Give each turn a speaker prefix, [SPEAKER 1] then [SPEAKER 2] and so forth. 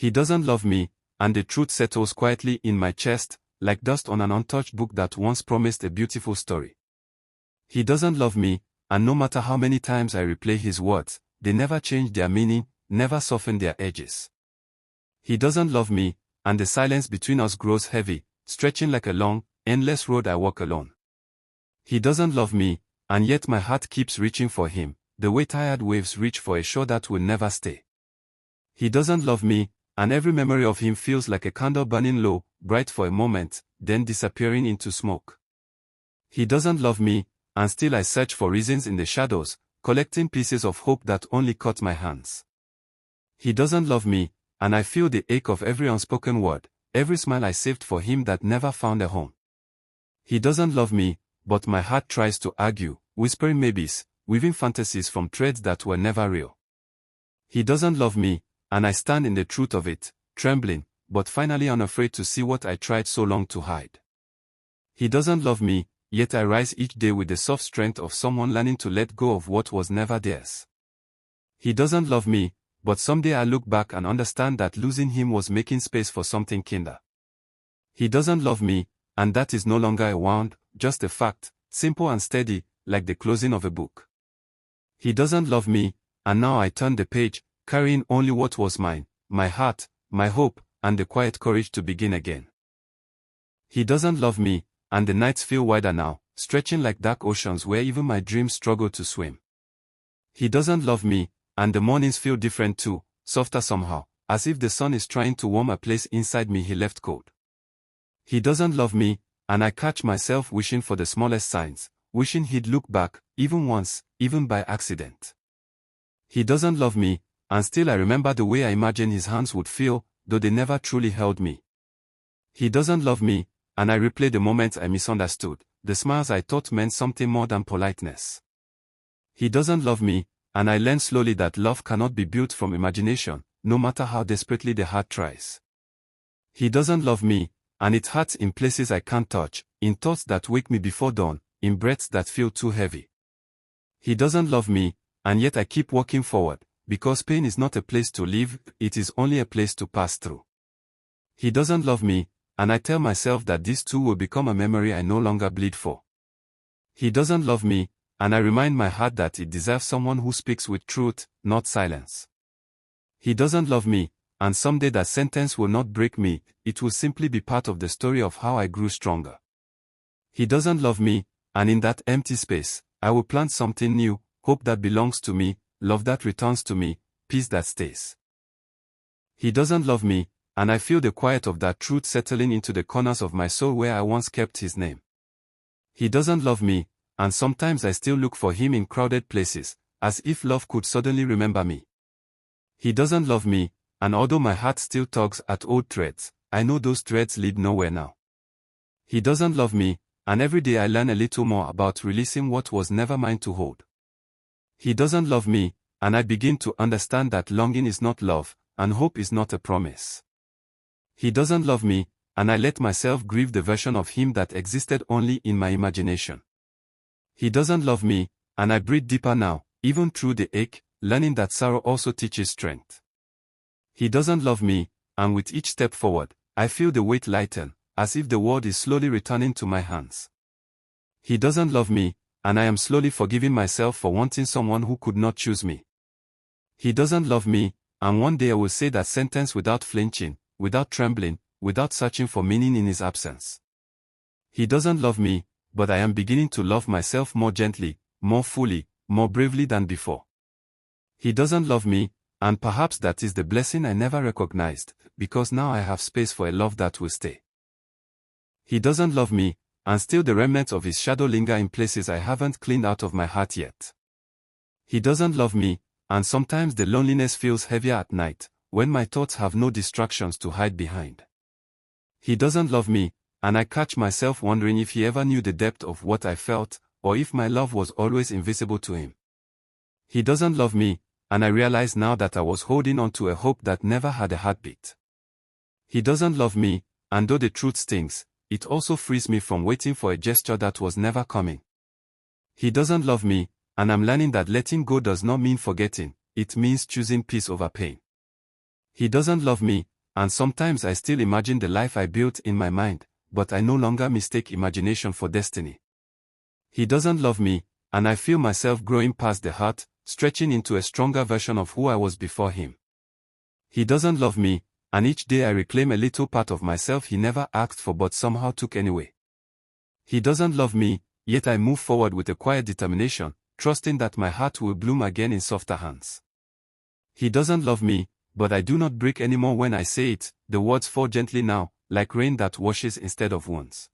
[SPEAKER 1] He doesn't love me, and the truth settles quietly in my chest, like dust on an untouched book that once promised a beautiful story. He doesn't love me, and no matter how many times I replay his words, they never change their meaning, never soften their edges. He doesn't love me, and the silence between us grows heavy, stretching like a long, endless road I walk alone. He doesn't love me, and yet my heart keeps reaching for him, the way tired waves reach for a shore that will never stay. He doesn't love me, and every memory of him feels like a candle burning low, bright for a moment, then disappearing into smoke. He doesn't love me, and still I search for reasons in the shadows, collecting pieces of hope that only cut my hands. He doesn't love me, and I feel the ache of every unspoken word, every smile I saved for him that never found a home. He doesn't love me, but my heart tries to argue, whispering maybes, weaving fantasies from threads that were never real. He doesn't love me, and I stand in the truth of it, trembling, but finally unafraid to see what I tried so long to hide. He doesn't love me, yet I rise each day with the soft strength of someone learning to let go of what was never theirs. He doesn't love me, but someday I look back and understand that losing him was making space for something kinder. He doesn't love me, and that is no longer a wound, just a fact, simple and steady, like the closing of a book. He doesn't love me, and now I turn the page, carrying only what was mine, my heart, my hope, and the quiet courage to begin again. He doesn't love me, and the nights feel wider now, stretching like dark oceans where even my dreams struggle to swim. He doesn't love me, and the mornings feel different too, softer somehow, as if the sun is trying to warm a place inside me he left cold. He doesn't love me, and I catch myself wishing for the smallest signs, wishing he'd look back, even once, even by accident. He doesn't love me, and still I remember the way I imagined his hands would feel, though they never truly held me. He doesn't love me, and I replay the moments I misunderstood, the smiles I thought meant something more than politeness. He doesn't love me, and I learn slowly that love cannot be built from imagination, no matter how desperately the heart tries. He doesn't love me, and it hurts in places I can't touch, in thoughts that wake me before dawn, in breaths that feel too heavy. He doesn't love me, and yet I keep walking forward, because pain is not a place to live, it is only a place to pass through. He doesn't love me, and I tell myself that this too will become a memory I no longer bleed for. He doesn't love me, and I remind my heart that it deserves someone who speaks with truth, not silence. He doesn't love me, and someday that sentence will not break me, it will simply be part of the story of how I grew stronger. He doesn't love me, and in that empty space, I will plant something new, hope that belongs to me, love that returns to me, peace that stays. He doesn't love me, and I feel the quiet of that truth settling into the corners of my soul where I once kept his name. He doesn't love me, and sometimes I still look for him in crowded places, as if love could suddenly remember me. He doesn't love me, and although my heart still tugs at old threads, I know those threads lead nowhere now. He doesn't love me, and every day I learn a little more about releasing what was never mine to hold. He doesn't love me, and I begin to understand that longing is not love, and hope is not a promise. He doesn't love me, and I let myself grieve the version of him that existed only in my imagination. He doesn't love me, and I breathe deeper now, even through the ache, learning that sorrow also teaches strength. He doesn't love me, and with each step forward, I feel the weight lighten, as if the world is slowly returning to my hands. He doesn't love me, and I am slowly forgiving myself for wanting someone who could not choose me. He doesn't love me, and one day I will say that sentence without flinching, without trembling, without searching for meaning in his absence. He doesn't love me, but I am beginning to love myself more gently, more fully, more bravely than before. He doesn't love me, and perhaps that is the blessing I never recognized, because now I have space for a love that will stay. He doesn't love me, and still the remnants of his shadow linger in places I haven't cleaned out of my heart yet. He doesn't love me, and sometimes the loneliness feels heavier at night, when my thoughts have no distractions to hide behind. He doesn't love me, and I catch myself wondering if he ever knew the depth of what I felt, or if my love was always invisible to him. He doesn't love me, and I realize now that I was holding on to a hope that never had a heartbeat. He doesn't love me, and though the truth stings, it also frees me from waiting for a gesture that was never coming. He doesn't love me, and I'm learning that letting go does not mean forgetting, it means choosing peace over pain. He doesn't love me, and sometimes I still imagine the life I built in my mind, but I no longer mistake imagination for destiny. He doesn't love me, and I feel myself growing past the hurt, stretching into a stronger version of who I was before him. He doesn't love me, and each day I reclaim a little part of myself he never asked for but somehow took anyway. He doesn't love me, yet I move forward with a quiet determination, trusting that my heart will bloom again in softer hands. He doesn't love me, but I do not break anymore when I say it, the words fall gently now, like rain that washes instead of wounds.